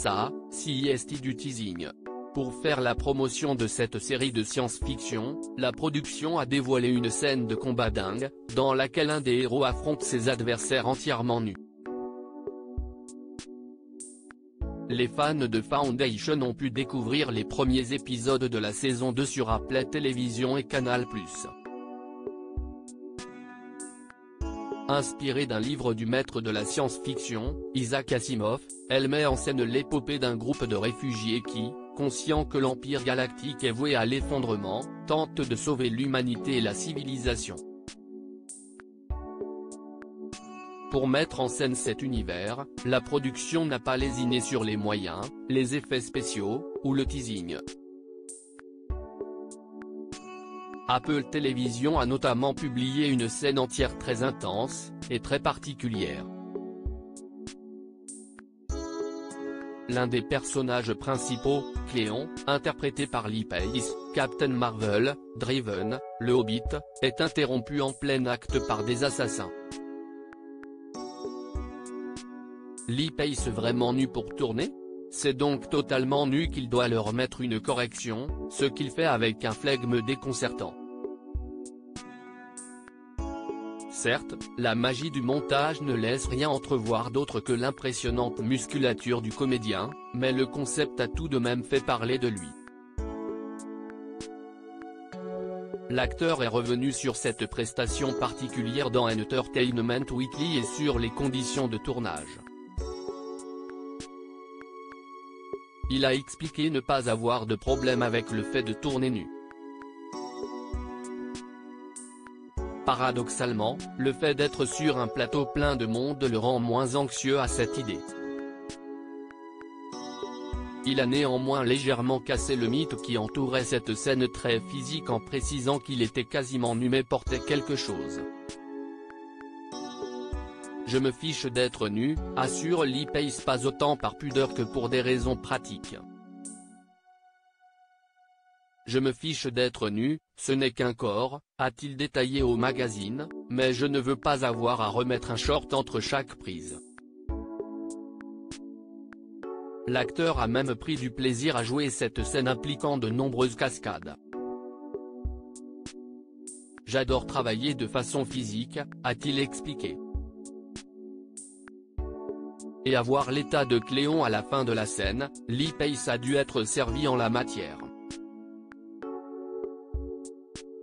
NASA, CIST du teasing. Pour faire la promotion de cette série de science-fiction, la production a dévoilé une scène de combat dingue, dans laquelle un des héros affronte ses adversaires entièrement nus. Les fans de Foundation ont pu découvrir les premiers épisodes de la saison 2 sur Apple Télévision et Canal+. Inspirée d'un livre du maître de la science-fiction, Isaac Asimov, elle met en scène l'épopée d'un groupe de réfugiés qui, conscient que l'Empire galactique est voué à l'effondrement, tente de sauver l'humanité et la civilisation. Pour mettre en scène cet univers, la production n'a pas lésiné sur les moyens, les effets spéciaux, ou le teasing. Apple Télévision a notamment publié une scène entière très intense, et très particulière. L'un des personnages principaux, Cléon, interprété par Lee Pace, Captain Marvel, Draven, le Hobbit, est interrompu en plein acte par des assassins. Lee Pace vraiment nu pour tourner? C'est donc totalement nu qu'il doit leur mettre une correction, ce qu'il fait avec un flegme déconcertant. Certes, la magie du montage ne laisse rien entrevoir d'autre que l'impressionnante musculature du comédien, mais le concept a tout de même fait parler de lui. L'acteur est revenu sur cette prestation particulière dans Entertainment Weekly et sur les conditions de tournage. Il a expliqué ne pas avoir de problème avec le fait de tourner nu. Paradoxalement, le fait d'être sur un plateau plein de monde le rend moins anxieux à cette idée. Il a néanmoins légèrement cassé le mythe qui entourait cette scène très physique en précisant qu'il était quasiment nu mais portait quelque chose. Je me fiche d'être nu, assure Lee Pace, pas autant par pudeur que pour des raisons pratiques. Je me fiche d'être nu, ce n'est qu'un corps, a-t-il détaillé au magazine, mais je ne veux pas avoir à remettre un short entre chaque prise. L'acteur a même pris du plaisir à jouer cette scène impliquant de nombreuses cascades. J'adore travailler de façon physique, a-t-il expliqué. Et à voir l'état de Cléon à la fin de la scène, Lee Pace a dû être servi en la matière.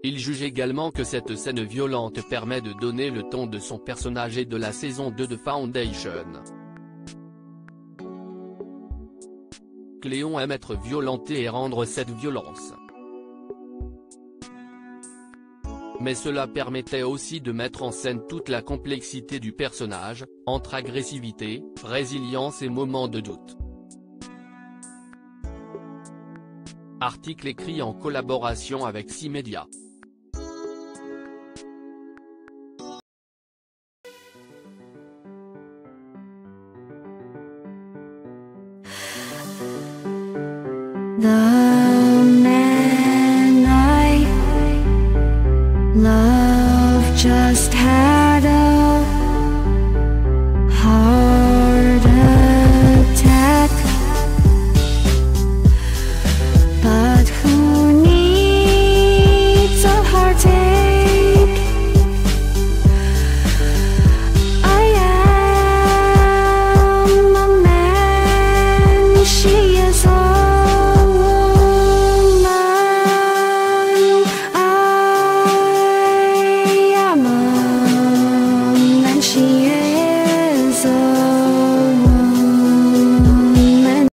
Il juge également que cette scène violente permet de donner le ton de son personnage et de la saison 2 de Foundation. Cléon aime être violenté et rendre cette violence. Mais cela permettait aussi de mettre en scène toute la complexité du personnage, entre agressivité, résilience et moments de doute. Article écrit en collaboration avec C-Media. The man I love just had a heart attack, but who needs a heartache? I am a man, she is a she